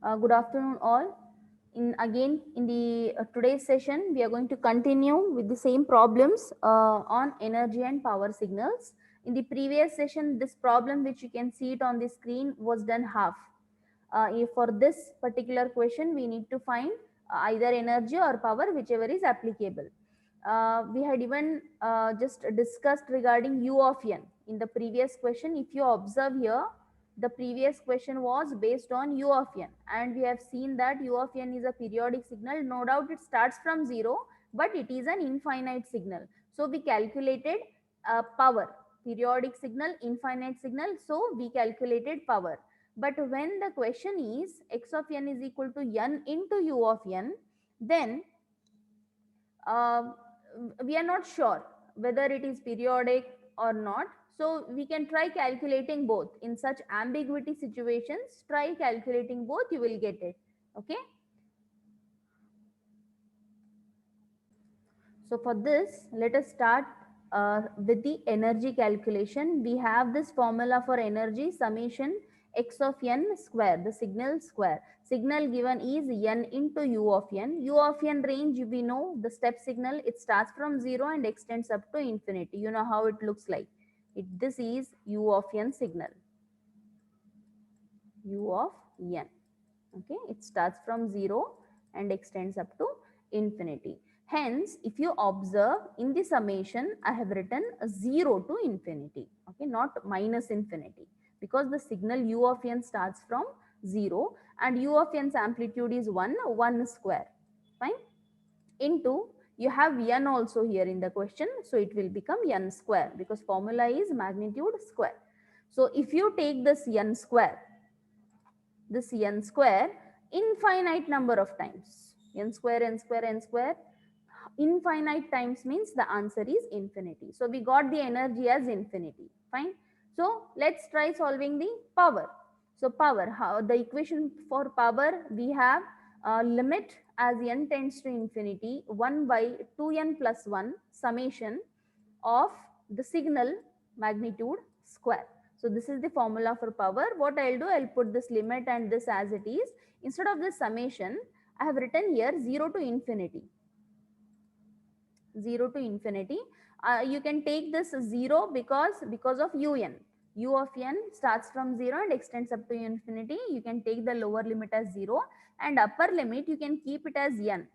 Good afternoon, all. In the today's session, we are going to continue with the same problems on energy and power signals. In the previous session, this problem, which you can see it on the screen, was done half. For this particular question, we need to find either energy or power, whichever is applicable. We had even just discussed regarding u of n in the previous question. If you observe here, the previous question was based on u of n, and we have seen that u of n is a periodic signal. No doubt it starts from 0, but it is an infinite signal. So we calculated power, periodic signal, infinite signal, so we calculated power. But when the question is x of n is equal to n into u of n, then uh, we are not sure whether it is periodic or not. So we can try calculating both. In such ambiguity situations, try calculating both, you will get it. Okay. So for this, let us start with the energy calculation. We have this formula for energy, summation x of n square, the signal square. Signal given is n into u of n. U of n range, we know the step signal, it starts from 0 and extends up to infinity. You know how it looks like. This is u of n signal, u of n. Okay, it starts from 0 and extends up to infinity. Hence, if you observe in the summation, I have written a 0 to infinity. Okay, not minus infinity, because the signal u of n starts from 0 and u of n's amplitude is 1 square. Fine. Into, you have n also here in the question, so it will become n square, because formula is magnitude square. So if you take this n square, infinite number of times, n square, n square, n square, infinite times means the answer is infinity. So we got the energy as infinity. Fine. So let's try solving the power. So power, how the equation for power, we have limit as n tends to infinity 1 by 2n plus 1 summation of the signal magnitude square. So this is the formula for power. What I'll do, I'll put this limit and this as it is. Instead of this summation, I have written here 0 to infinity. 0 to infinity. You can take this 0 because of un. U of n starts from 0 and extends up to infinity. You can take the lower limit as 0 and upper limit you can keep it as n.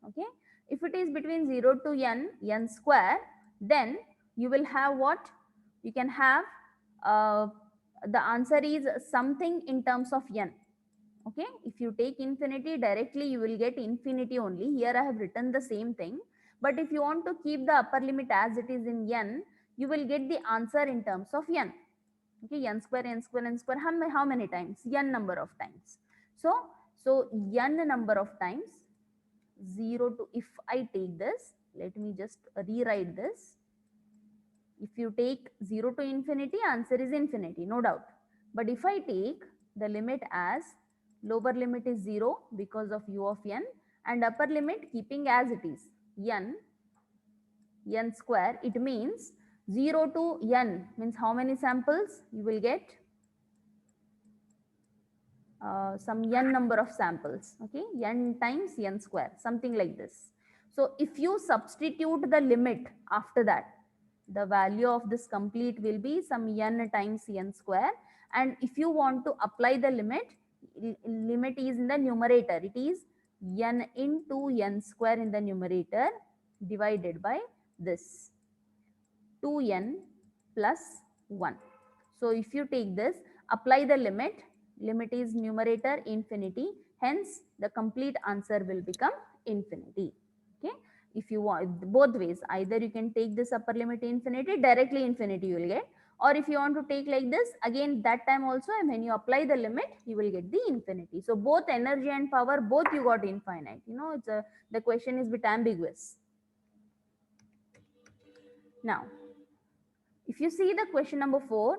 Okay. If it is between 0 to n square, then you will have what? You can have the answer is something in terms of n. Okay. If you take infinity directly, you will get infinity only. Here I have written the same thing. But if you want to keep the upper limit as it is in n, you will get the answer in terms of n. Okay, n square, n square, n square. How many times? N number of times. So n number of times, 0 to, if I take this, let me just rewrite this. If you take 0 to infinity, answer is infinity, no doubt. But if I take the limit as lower limit is 0 because of u of n, and upper limit keeping as it is n square, it means 0 to n means how many samples? You will get some n number of samples. Okay, n times n square, something like this. So if you substitute the limit after that, the value of this complete will be some n times n square. And if you want to apply the limit is in the numerator. It is n into n square in the numerator divided by this 2n plus 1. So if you take this, apply the limit is numerator infinity, hence the complete answer will become infinity. Okay. If you want both ways, either you can take this upper limit infinity, directly infinity you will get, or if you want to take like this, again that time also, and when you apply the limit, you will get the infinity. So both energy and power, both you got infinite. You know, the question is a bit ambiguous. Now, if you see the question number 4,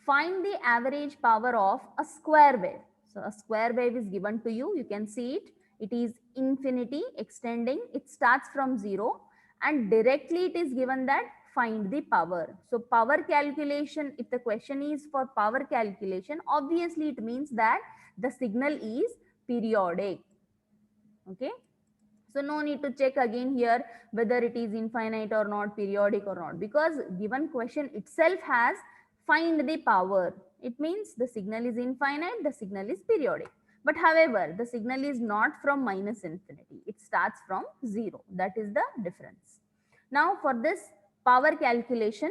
find the average power of a square wave. So a square wave is given to you. You can see it. It is infinity extending. It starts from 0 and directly it is given that find the power. So power calculation, if the question is for power calculation, obviously it means that the signal is periodic. Okay. So no need to check again here whether it is infinite or not, periodic or not, because given question itself has find the power. It means the signal is infinite, the signal is periodic. But however, the signal is not from minus infinity. It starts from 0. That is the difference. Now for this power calculation,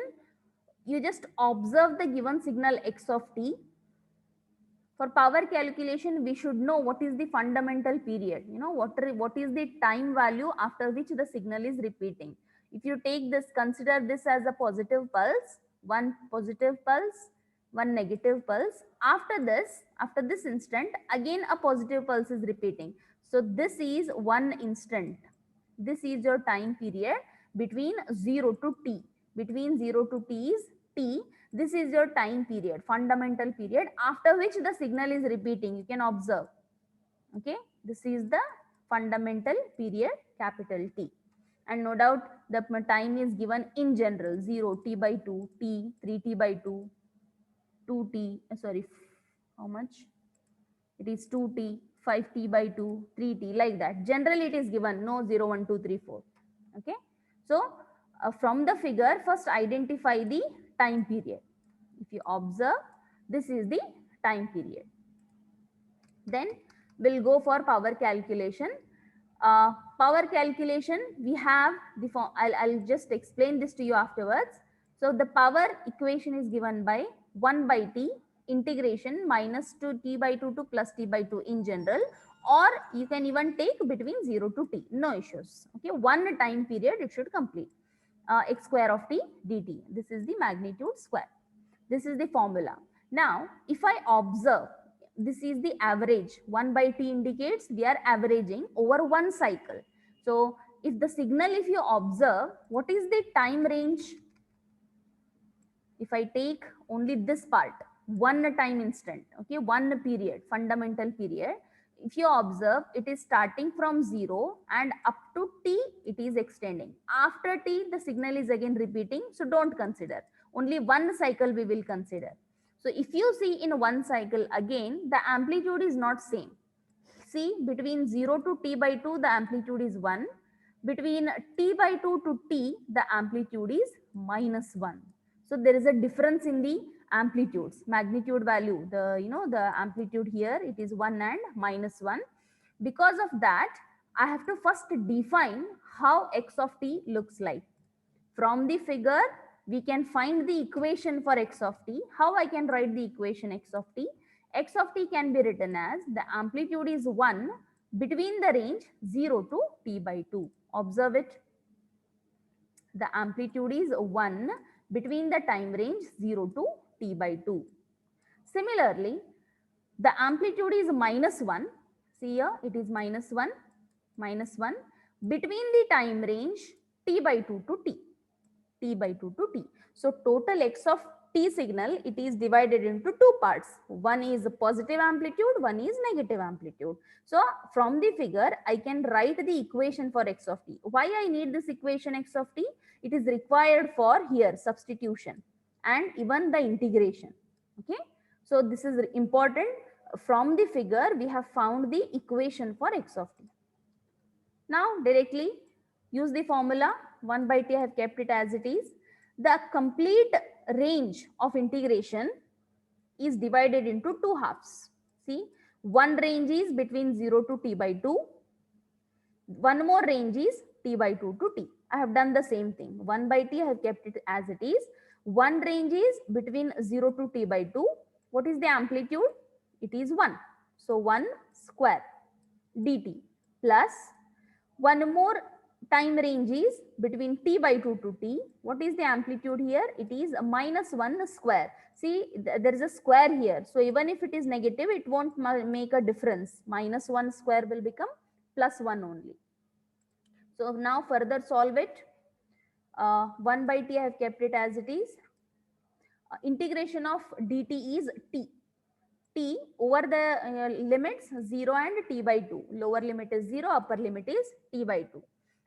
you just observe the given signal x of t. For power calculation, we should know what is the fundamental period, what is the time value after which the signal is repeating. If you take this, consider this as a positive pulse, one positive pulse, one negative pulse. After this instant, again a positive pulse is repeating. So this is one instant. This is your time period between 0 to t. Between 0 to t is t. This is your time period, fundamental period, after which the signal is repeating. You can observe. Okay, this is the fundamental period, capital T. And no doubt the time is given in general: 0, t by 2, t, 3t by 2, 2t, sorry, how much? It is 2t, 5t by 2, 3t, like that. Generally it is given, no 0, 1, 2, 3, 4. Okay. So from the figure, first identify the time period. If you observe, this is the time period. Then we'll go for power calculation. Power calculation, we have the form. I'll just explain this to you afterwards. So the power equation is given by 1 by t integration minus 2t by 2 to plus t by 2 in general, or you can even take between 0 to t, no issues. Okay, one time period it should complete. X square of t dt. This is the magnitude square. This is the formula. Now, if I observe, this is the average. 1 by t indicates we are averaging over one cycle. So, if the signal, if you observe, what is the time range? If I take only this part, one time instant, okay, one period, fundamental period. If you observe, it is starting from 0 and up to t, it is extending. After t, the signal is again repeating. So, don't consider. Only one cycle we will consider. So if you see in one cycle, again the amplitude is not same. See, between 0 to t by 2 the amplitude is 1. Between t by 2 to t the amplitude is minus 1. So there is a difference in the amplitudes, magnitude value. The amplitude here, it is 1 and minus 1. Because of that, I have to first define how x of t looks like. From the figure, we can find the equation for x of t. How I can write the equation x of t? X of t can be written as the amplitude is 1 between the range 0 to t by 2. Observe it. The amplitude is 1 between the time range 0 to t by 2. Similarly, the amplitude is minus 1. See here, it is minus 1 between the time range t by 2 to t by 2 to t. So total x of t signal, it is divided into two parts. One is positive amplitude, one is negative amplitude. So from the figure, I can write the equation for x of t. Why I need this equation x of t? It is required for here substitution and even the integration. Okay. So this is important. From the figure, we have found the equation for x of t. Now directly use the formula. 1 by t, I have kept it as it is. The complete range of integration is divided into two halves. See, one range is between 0 to t by 2. One more range is t by 2 to t. I have done the same thing. 1 by t, I have kept it as it is. One range is between 0 to t by 2. What is the amplitude? It is 1. So 1 square dt plus one more time range is between t by 2 to t. What is the amplitude here? It is minus 1 square. See, there is a square here. So even if it is negative, it won't make a difference. Minus 1 square will become plus 1 only. So now further solve it. 1 by t, I have kept it as it is. Integration of dt is t over the limits 0 and t by 2. Lower limit is 0, upper limit is t by 2.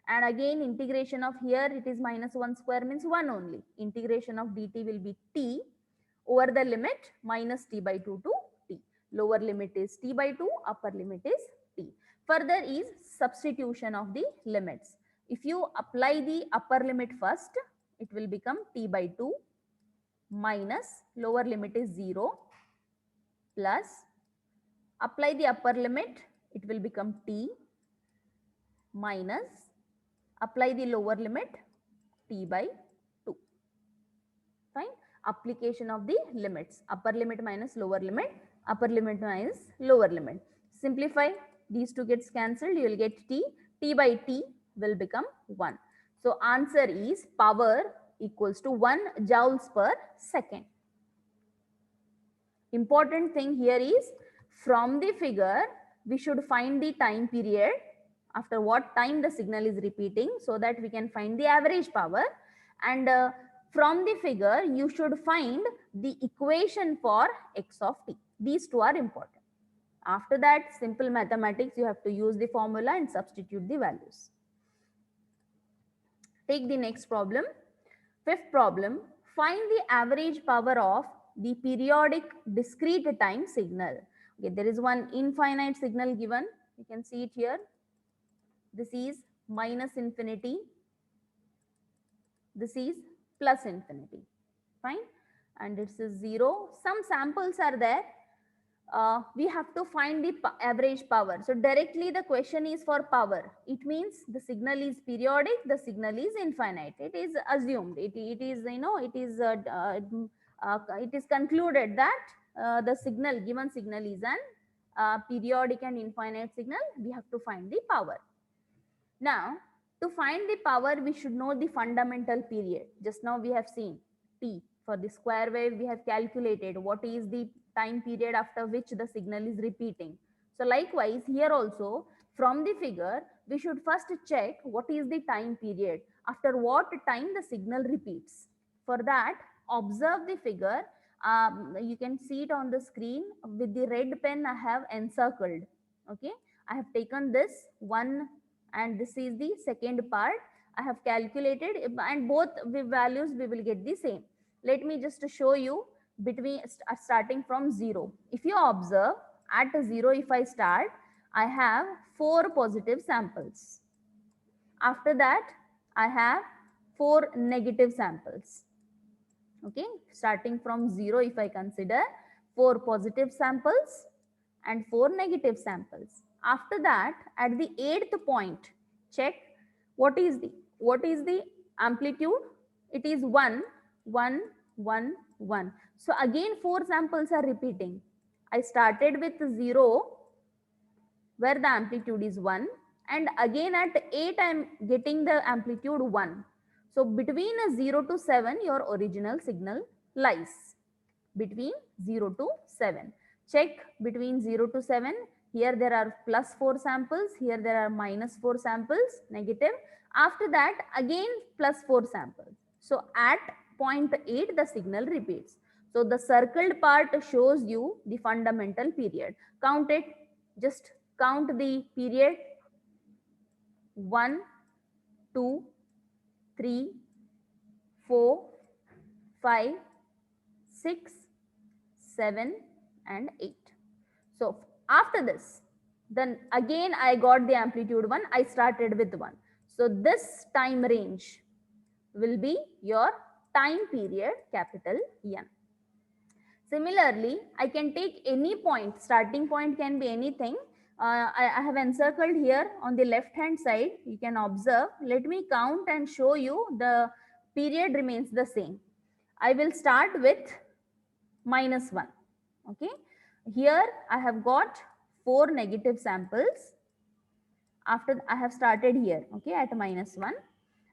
And again, integration of here, it is minus 1 square means 1 only. Integration of dt will be t over the limit minus t by 2 to t. Lower limit is t by 2, upper limit is t. Further is substitution of the limits. If you apply the upper limit first, it will become t by 2 minus lower limit is 0 plus apply the upper limit, it will become t minus apply the lower limit t by 2. Fine. Application of the limits, upper limit minus lower limit, upper limit minus lower limit. Simplify, these two gets cancelled, you will get t by t will become 1. So answer is power equals to 1 joules per second. Important thing here is, from the figure we should find the time period, after what time the signal is repeating, so that we can find the average power. And from the figure you should find the equation for x of t. These two are important. After that, simple mathematics, you have to use the formula and substitute the values. Take the next problem. Fifth problem, find the average power of the periodic discrete time signal. Okay, there is one infinite signal given. You can see it here. This is minus infinity. This is plus infinity. Fine. And it's a 0. Some samples are there. We have to find the average power. So directly the question is for power. It means the signal is periodic, the signal is infinite. It is assumed. It is, you know, it is concluded that the signal, given signal is an periodic and infinite signal. We have to find the power. Now, to find the power, we should know the fundamental period. Just now we have seen t. For the square wave, we have calculated what is the time period after which the signal is repeating. So likewise, here also, from the figure, we should first check what is the time period, after what time the signal repeats. For that, observe the figure. You can see it on the screen. With the red pen, I have encircled. Okay, I have taken this one, and this is the second part. I have calculated, and both the values we will get the same. Let me just show you between starting from 0. If you observe at 0, if I start, I have 4 positive samples. After that, I have 4 negative samples. Okay, starting from 0, if I consider 4 positive samples and 4 negative samples. After that, at the 8th point, check what is the amplitude. It is 1, 1, 1, 1. So again 4 samples are repeating. I started with 0 where the amplitude is 1, and again at 8 I am getting the amplitude 1. So between 0 to 7 your original signal lies. Between 0 to 7. Check between 0 to 7. Here there are plus 4 samples. Here there are minus 4 samples, negative. After that again plus 4 samples. So at point 8 the signal repeats. So the circled part shows you the fundamental period. Count it. Just count the period. 1, 2, 3, 4, 5, 6, 7 and 8. So after this, then again I got the amplitude 1. I started with 1. So this time range will be your time period, capital N. Similarly, I can take any point. Starting point can be anything. I have encircled here on the left hand side. You can observe. Let me count and show you the period remains the same. I will start with minus 1. Okay. Here I have got 4 negative samples. After I have started here, okay, at minus 1.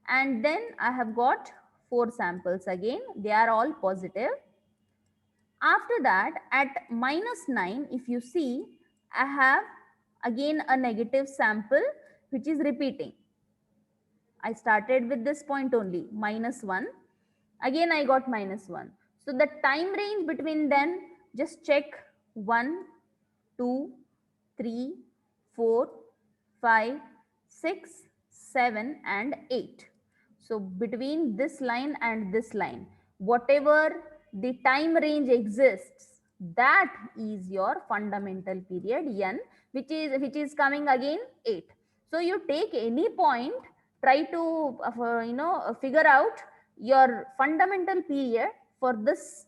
And then I have got 4 samples again. They are all positive. After that, at minus 9, if you see, I have again a negative sample which is repeating. I started with this point only, minus 1. Again, I got minus 1. So the time range between them, just check 1, 2, 3, 4, 5, 6, 7 and 8. So between this line and this line, whatever the time range exists, that is your fundamental period n, which is coming again 8. So you take any point, try to figure out your fundamental period for this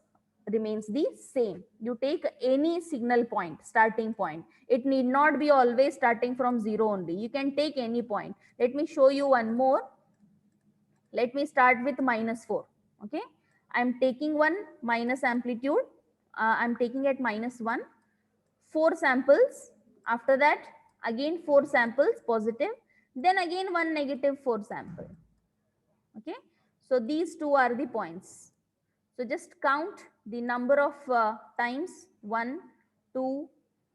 remains the same. You take any signal point, starting point. It need not be always starting from 0 only. You can take any point. Let me show you one more. Let me start with -4. Okay, I'm taking one minus amplitude. I'm taking at -1. 4 samples. After that, again 4 samples positive. Then again one -4 sample. Okay, so these two are the points. So just count the number of times: 1, 2,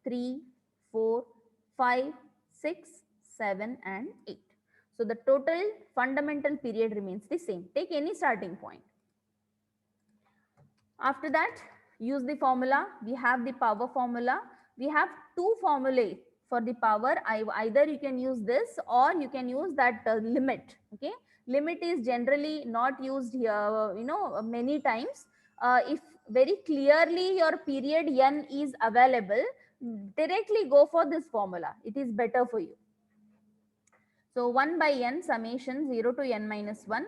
3, 4, 5, 6, 7 and 8. So the total fundamental period remains the same. Take any starting point. After that, use the formula. We have the power formula. We have two formulae for the power. Either you can use this or you can use that limit. Okay, limit is generally not used here, many times. If very clearly your period n is available, directly go for this formula. It is better for you. So 1 by n summation 0 to n minus 1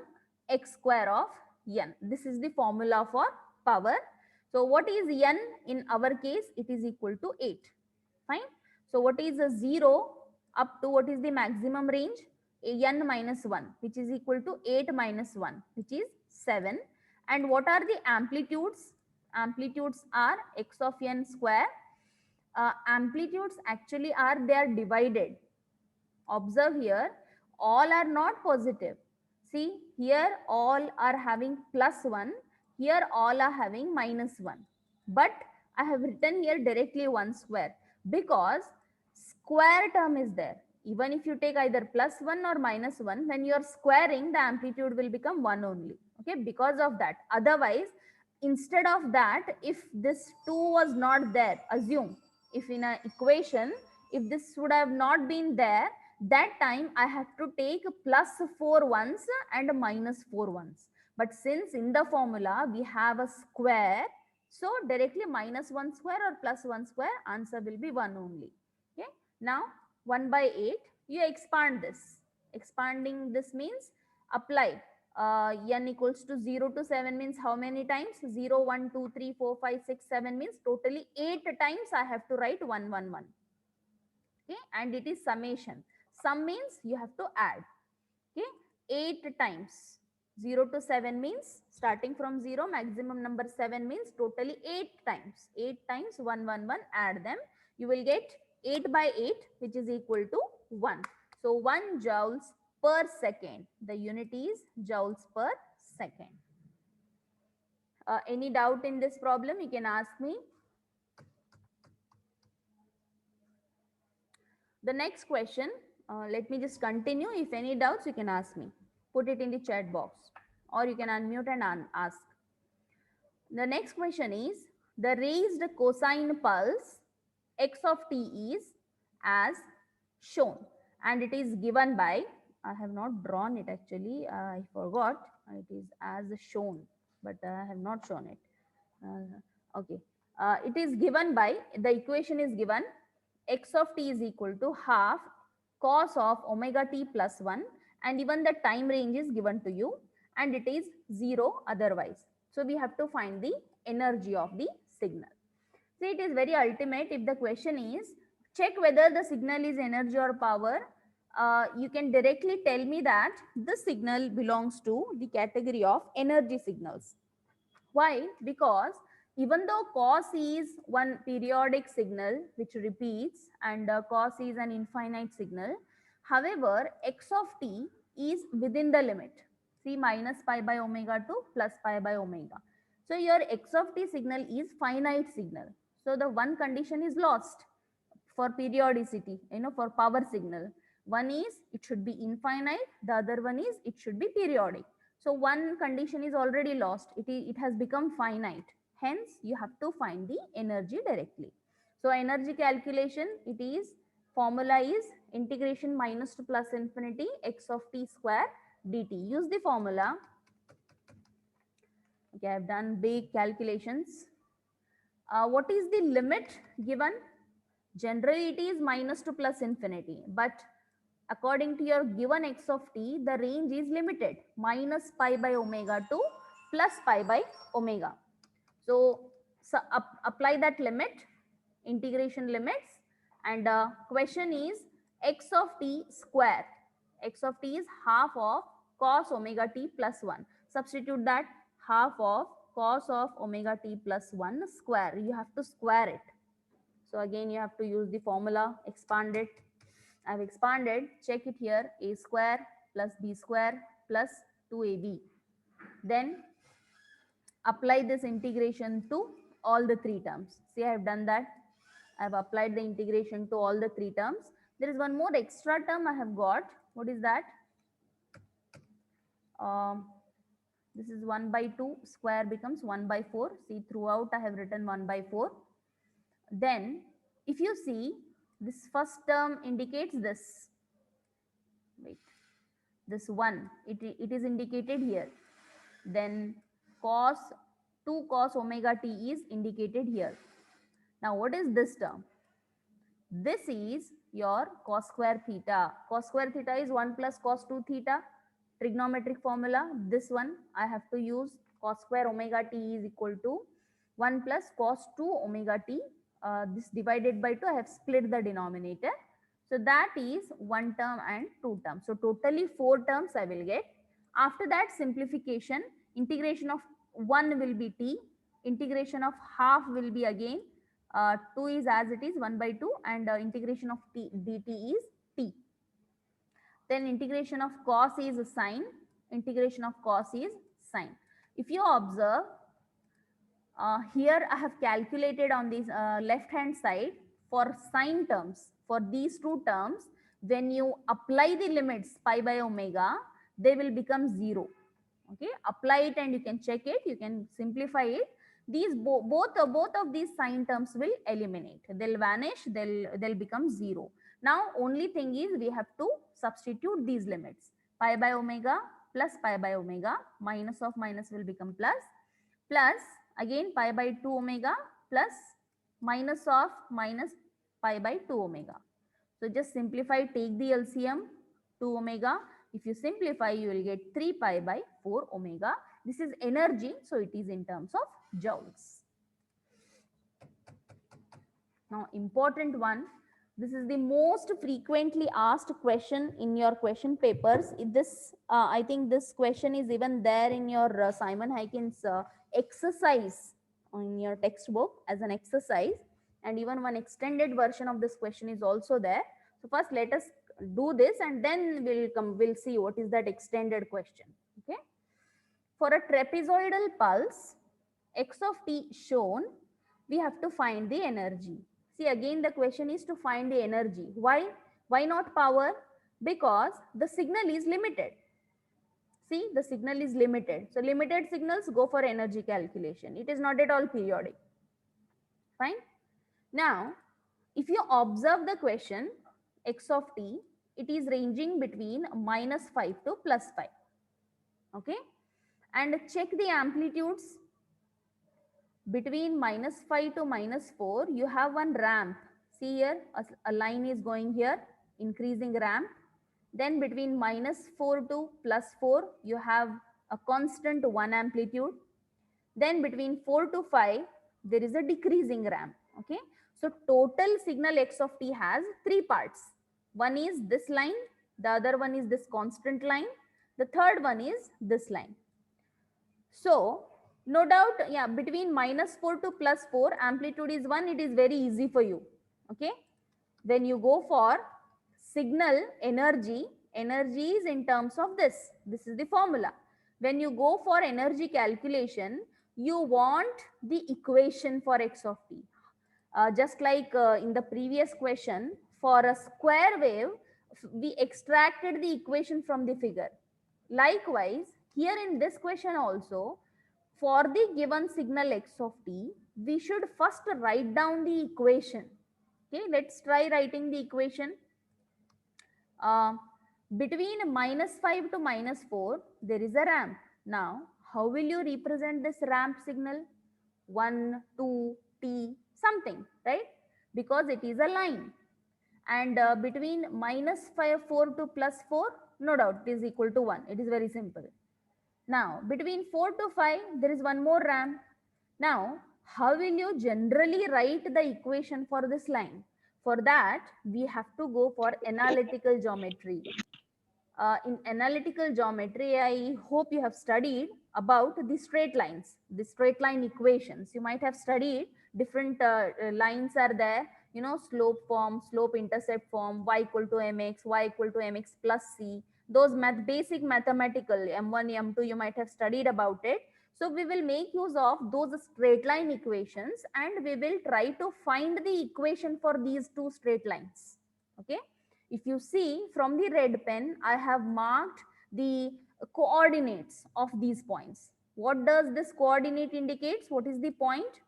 x square of n. This is the formula for power. So what is n in our case? It is equal to 8. Fine. So what is a 0 up to what is the maximum range? N minus 1, which is equal to 8 minus 1, which is 7. And what are the amplitudes? Amplitudes are x of n square. Amplitudes actually they are divided. Observe here, all are not positive. See, here all are having +1, here all are having -1. But I have written here directly 1 square because square term is there. Even if you take either +1 or -1, when you are squaring, the amplitude will become 1 only. Okay, because of that. Otherwise, instead of that, if this 2 was not there, assume if in an equation, if this would have not been there, that time I have to take +4 ones and -4 ones. But since in the formula we have a square, so directly -1 square or +1 square, answer will be 1 only. Okay. Now 1 by 8, you expand this. Expanding this means apply. N equals to 0 to 7 means how many times? 0, 1, 2, 3, 4, 5, 6, 7 means totally 8 times I have to write 1, 1, 1. Okay, and it is summation. Sum means you have to add. Okay, 8 times 0 to 7 means starting from 0, maximum number 7 means totally 8 times. 8 times 1, 1, 1, add them. You will get 8 by 8, which is equal to 1. So 1 joules per second. The unit is joules per second. Any doubt in this problem? You can ask me. The next question, let me just continue. If any doubts, you can ask me. Put it in the chat box or you can unmute and ask. The next question is, the raised cosine pulse x of t is as shown, and it is given by, I have not drawn it actually, I forgot, it is as shown, but I have not shown it. Okay, it is given by, the equation is given, x of t is equal to half cos of omega t plus 1, and even the time range is given to you, and it is 0 otherwise. So we have to find the energy of the signal. See, it is very ultimate. If the question is, check whether the signal is energy or power, you can directly tell me that this signal belongs to the category of energy signals. Why? Because even though cos is one periodic signal which repeats and cos is an infinite signal, however, x of t is within the limit. See, minus pi by omega to plus pi by omega. So your x of t signal is finite signal. So the one condition is lost for periodicity, for power signal. One is it should be infinite, the other one is it should be periodic. So one condition is already lost. It has become finite. Hence, you have to find the energy directly. So energy calculation, it is Formula is integration minus to plus infinity x of t square dt. Use the formula. Okay, I have done big calculations. What is the limit given? Generally, it is minus to plus infinity, but according to your given x of t, the range is limited, minus pi by omega to plus pi by omega. So apply that limit, integration limits, and question is x of t square. X of t is half of cos omega t plus 1. Substitute that, half of cos of omega t plus 1 square. You have to square it. So again, you have to use the formula, expand it. I have expanded, check it here, a square plus b square plus 2ab. Then apply this integration to all the three terms. See, I have done that. I have applied the integration to all the three terms. There is one more extra term I have got. What is that? This is 1 by 2 square becomes 1 by 4. See, throughout I have written 1 by 4. Then if you see, this first term indicates this. Wait, this 1, it is indicated here. Then cos 2 cos omega t is indicated here. Now what is this term? This is your cos square theta. Cos square theta is 1 plus cos 2 theta. Trigonometric formula, this one I have to use, cos square omega t is equal to 1 plus cos 2 omega t. This divided by 2, I have split the denominator. So that is one term and two terms. So totally 4 terms I will get. After that, simplification, integration of 1 will be t, integration of half will be again 2 is as it is 1 by 2, and integration of t dt is t. Then integration of cos is sine, integration of cos is sine. If you observe, here I have calculated on this left hand side for sine terms. For these two terms, when you apply the limits pi by omega, they will become 0. Okay, apply it and you can check it, you can simplify it. These both of these sine terms will eliminate, they'll vanish, they'll become 0. Now only thing is we have to substitute these limits, pi by omega plus pi by omega, minus of minus will become plus, plus again pi by 2 omega plus minus of minus pi by 2 omega. So just simplify, take the LCM, 2 omega. If you simplify, you will get 3 pi by 4 omega. This is energy, so it is in terms of joules. Now, important one, this is the most frequently asked question in your question papers. This, I think this question is even there in your Simon Hyken's exercise in your textbook as an exercise, and even one extended version of this question is also there. So first let us do this and then we'll see what is that extended question. Okay. For a trapezoidal pulse, x of t shown, we have to find the energy. See, again the question is to find the energy. Why? Why not power? Because the signal is limited. See, the signal is limited. So limited signals go for energy calculation. It is not at all periodic. Fine. Now, if you observe the question, x of t, it is ranging between -5 to +5. Okay. And check the amplitudes. Between -5 to -4, you have one ramp. See here, a line is going here, increasing ramp. Then between -4 to +4, you have a constant 1 amplitude. Then between 4 to 5, there is a decreasing ramp. Okay. So total signal x of t has 3 parts. One is this line, the other one is this constant line, the third one is this line. So no doubt, yeah, between -4 to +4, amplitude is 1, it is very easy for you. Okay. When you go for signal energy, energy is in terms of this. This is the formula. When you go for energy calculation, you want the equation for x of t. Just like in the previous question, for a square wave, we extracted the equation from the figure. Likewise, here in this question also, for the given signal x of t, we should first write down the equation. Okay, let's try writing the equation. Uh, Between -5 to -4, there is a ramp. Now, how will you represent this ramp signal? 1, 2, T, something, right? Because it is a line. And between -4 to +4, no doubt it is equal to 1. It is very simple. Now, between 4 to 5, there is one more ramp. Now, how will you generally write the equation for this line? For that, we have to go for analytical geometry. In analytical geometry, I hope you have studied about the straight lines, the straight line equations. You might have studied different lines are there, you know, slope form, slope intercept form, y equal to mx, y equal to mx plus c. Those basic mathematical m1, m2, you might have studied about it. So we will make use of those straight line equations and we will try to find the equation for these two straight lines. Okay. If you see from the red pen, I have marked the coordinates of these points. What does this coordinate indicates? What is the point?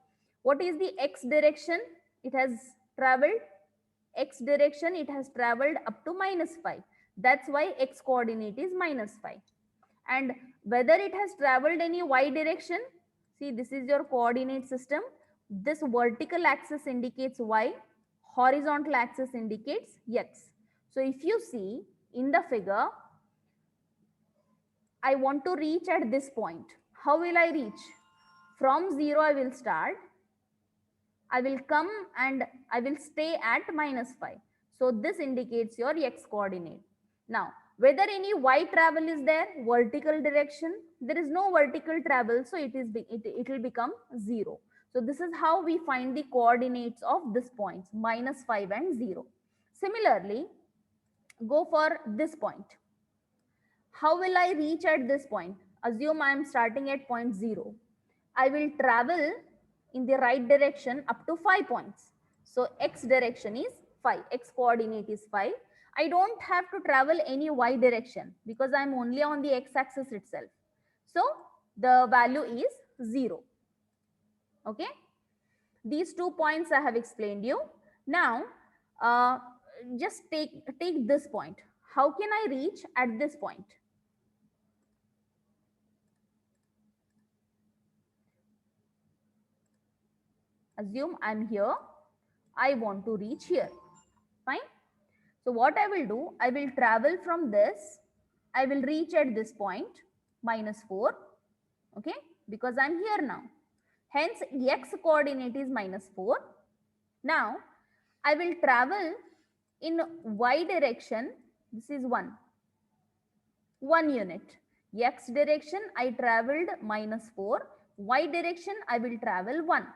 What is the x direction? It has traveled x direction, it has traveled up to -5. That's why x coordinate is -5. And whether it has traveled any y direction, see this is your coordinate system. This vertical axis indicates y, horizontal axis indicates x. So if you see in the figure, I want to reach at this point. How will I reach? From 0 I will start. I will come and I will stay at -5. So this indicates your x coordinate. Now, whether any y travel is there, vertical direction, there is no vertical travel, so it will become 0. So this is how we find the coordinates of this points, -5 and 0. Similarly, go for this point. How will I reach at this point? Assume I am starting at point 0. I will travel in the right direction up to 5 points. So x direction is 5, x coordinate is 5. I don't have to travel any y direction because I am only on the x axis itself. So the value is 0. Okay. These 2 points I have explained you. Now, just take this point. How can I reach at this point? Assume I'm here. I want to reach here. Fine. So what I will do, I will travel from this. I will reach at this point, -4. Okay. Because I'm here now. Hence, x coordinate is -4. Now, I will travel in y direction. This is 1 unit. X direction, I traveled -4. Y direction, I will travel 1.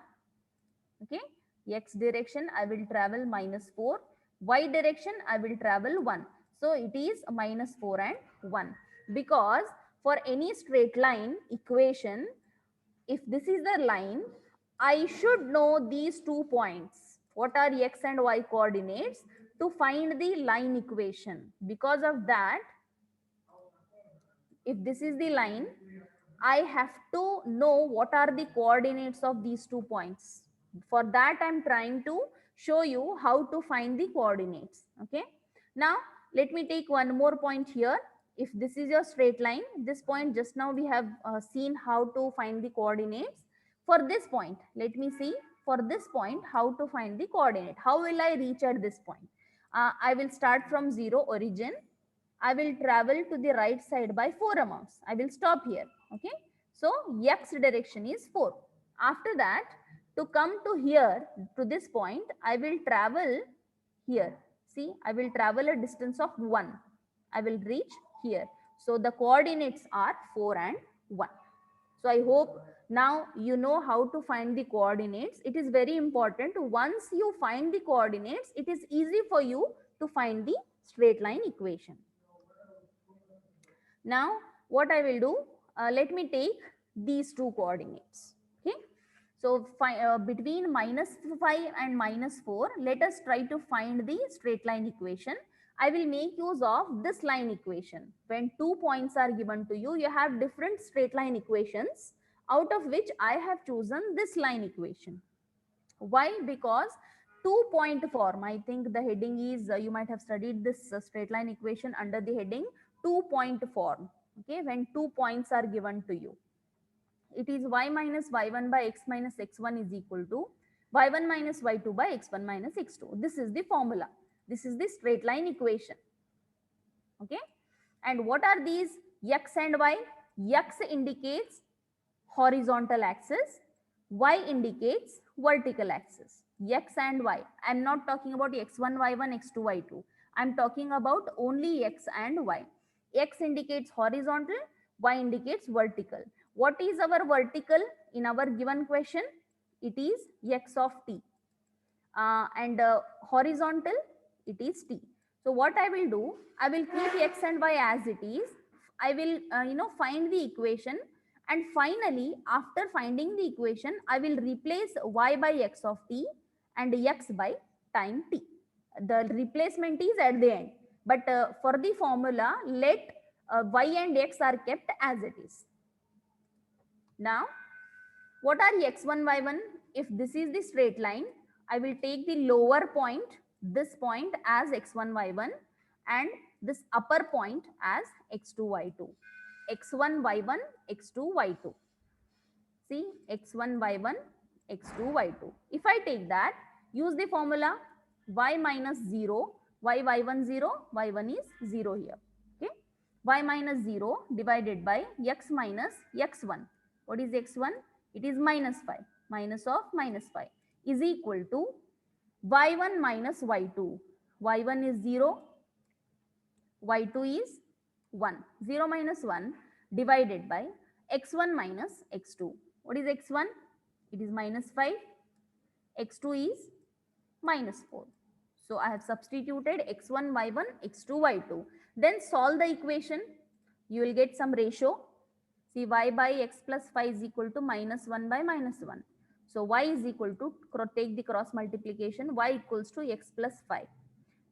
Okay. X direction, I will travel -4. Y direction, I will travel 1. So it is -4 and 1. Because for any straight line equation, if this is the line, I should know these 2 points. What are x and y coordinates to find the line equation. Because of that, if this is the line, I have to know what are the coordinates of these 2 points. For that, I'm trying to show you how to find the coordinates. Okay. Now, let me take one more point here. If this is your straight line, this point just now we have seen how to find the coordinates. For this point, let me see for this point how to find the coordinate. How will I reach at this point? I will start from 0 origin. I will travel to the right side by 4 amounts. I will stop here. Okay. So x direction is 4. After that, to come to here, to this point, I will travel here. See, I will travel a distance of 1. I will reach here. So the coordinates are 4 and 1. So I hope now you know how to find the coordinates. It is very important. Once you find the coordinates, it is easy for you to find the straight line equation. Now, what I will do, let me take these 2 coordinates. Okay. So, between -5 and -4, let us try to find the straight line equation. I will make use of this line equation. When 2 points are given to you, you have different straight line equations, out of which I have chosen this line equation. Why? Because 2-point form. I think the heading is, you might have studied this straight line equation under the heading 2-point form. Okay, when 2 points are given to you, it is y minus y1 by x minus x1 is equal to y1 minus y2 by x1 minus x2. This is the formula. This is the straight line equation. Okay, and what are these x and y? X indicates horizontal axis, y indicates vertical axis. X and y. I am not talking about x1, y1, x2, y2. I am talking about only x and y. X indicates horizontal, y indicates vertical. What is our vertical in our given question? It is x of t. And horizontal, it is t. So what I will do, I will keep x and y as it is. I will find the equation, and finally after finding the equation, I will replace y by x of t and x by time t. The replacement is at the end, but for the formula, let y and x are kept as it is. Now what are x1, y1? If this is the straight line, I will take the lower point, this point as x1, y1, and this upper point as x2, y2. x1, y1, x2, y2. See, x1, y1, x2, y2. If I take that, use the formula y minus 0, y1 0, y1 is 0 here. Okay, y minus 0 divided by x minus x1. What is x1? It is minus 5. Minus of minus 5 is equal to y1 minus y2. y1 is 0, y2 is 1. 0 minus 1 divided by x1 minus x2. What is x1? It is minus 5. x2 is minus 4. So I have substituted x1, y1, x2, y2. Then solve the equation. You will get some ratio. See, y by x plus 5 is equal to minus 1 by minus 1. So y is equal to, take the cross multiplication, y equals to x plus 5.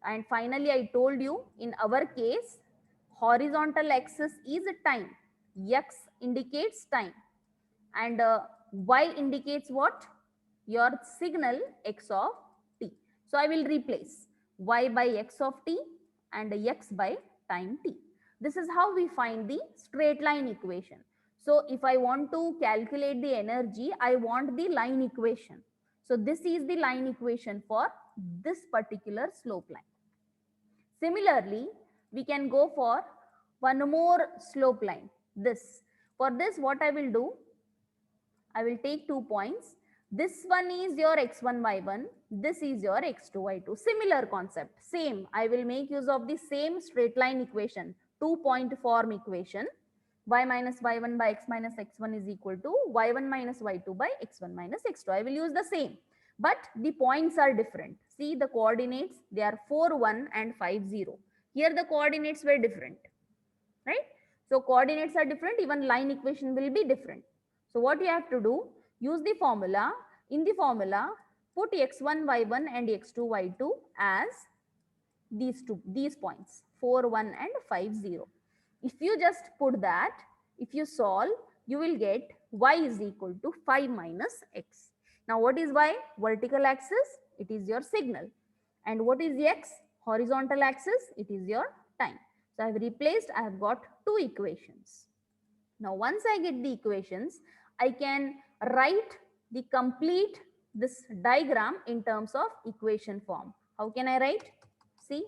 And finally, I told you, in our case, horizontal axis is time. X indicates time. And y indicates what? Your signal x of t. So I will replace y by x of t and x by time t. This is how we find the straight line equation. So if I want to calculate the energy, I want the line equation. So this is the line equation for this particular slope line. Similarly, we can go for one more slope line. This. For this, what I will do, I will take 2 points. This one is your x1, y1. This is your x2, y2. Similar concept. Same. I will make use of the same straight line equation. 2-point form equation. Y minus y1 by x minus x1 is equal to y1 minus y2 by x1 minus x2. I will use the same. But the points are different. See the coordinates. They are 4, 1 and 5, 0. Here the coordinates were different. Right? So coordinates are different. Even line equation will be different. So what you have to do, use the formula. In the formula, put x1, y1 and x2, y2 as these points, 4, 1 and 5, 0. If you just put that, if you solve, you will get y is equal to 5 minus x. Now what is y? Vertical axis, it is your signal. And what is x? Horizontal axis, it is your time. So I have replaced, I have got 2 equations. Now once I get the equations, I can write the complete this diagram in terms of equation form. How can I write? See,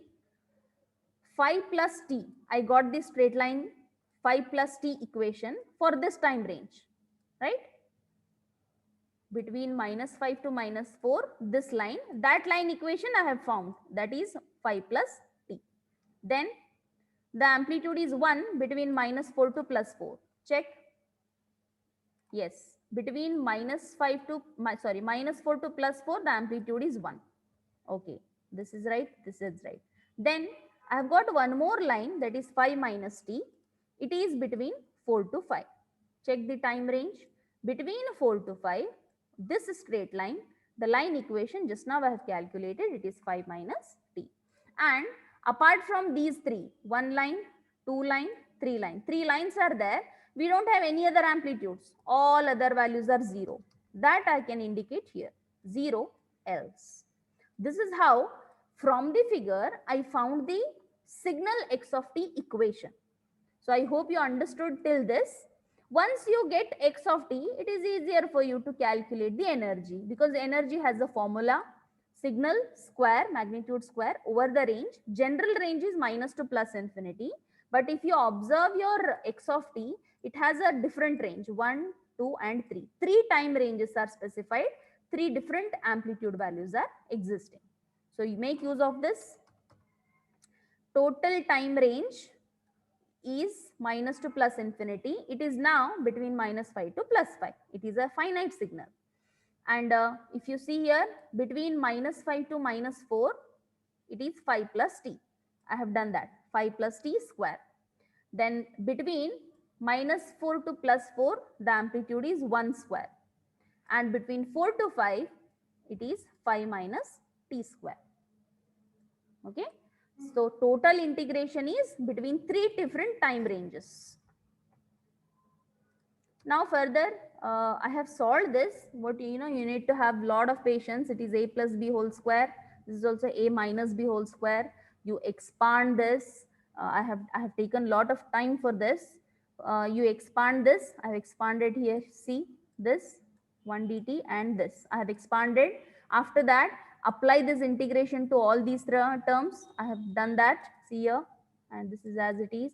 5 plus t, I got this straight line 5 plus t equation for this time range, right? Between minus 5 to minus 4, this line, that line equation I have found, that is 5 plus t. Then the amplitude is 1 between minus 4 to plus 4. Check. Yes, between minus 5 to, minus 4 to plus 4, the amplitude is 1. Okay, this is right, this is right. Then I have got one more line, that is 5 minus t. It is between 4 to 5. Check the time range. Between 4 to 5, this straight line, the line equation just now I have calculated, it is 5 minus t. And apart from these three, 1 line, 2 line, 3 line, 3 lines are there. We don't have any other amplitudes. All other values are 0. That I can indicate here. 0 else. This is how from the figure I found the signal x of t equation. So I hope you understood till this. Once you get x of t, it is easier for you to calculate the energy, because energy has a formula: signal square magnitude square over the range. General range is minus to plus infinity. But if you observe your x of t, it has a different range: 1, 2 and 3. Three time ranges are specified. Three different amplitude values are existing. So you make use of this. Total time range is minus to plus infinity. It is now between -5 to +5. It is a finite signal. And if you see here, between -5 to -4, it is 5 plus t. I have done that, 5 plus t square. Then between -4 to +4, the amplitude is 1 square. And between 4 to 5, it is 5 minus t square. Okay. So total integration is between three different time ranges. Now further, I have solved this. What you need to have lot of patience. It is a plus b whole square. This is also a minus b whole square. You expand this. I have taken lot of time for this. You expand this. I have expanded here. See this 1 dt and this. I have expanded. After that, apply this integration to all these terms. I have done that. See here, and this is as it is.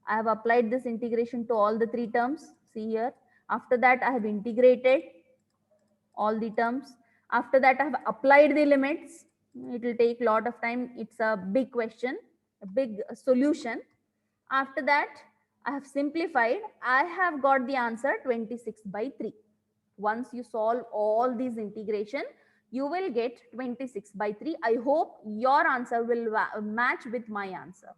I have applied this integration to all the three terms. See here. After that, I have integrated all the terms. After that, I have applied the limits. It will take a lot of time. It's a big question, a big solution. After that, I have simplified. I have got the answer 26 by 3. Once you solve all these integration, you will get 26 by 3. I hope your answer will match with my answer.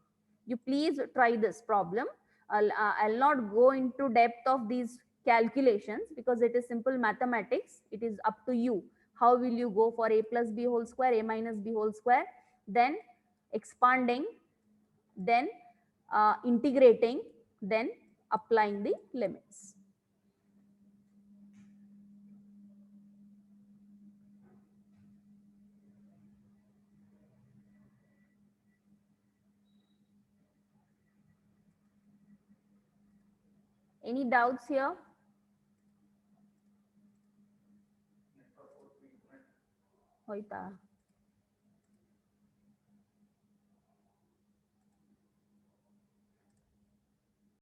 You please try this problem. I'll not go into depth of these calculations because it is simple mathematics. It is up to you. How will you go for a plus b whole square, a minus b whole square, then expanding, then integrating, then applying the limits. Any doubts here? Hoita.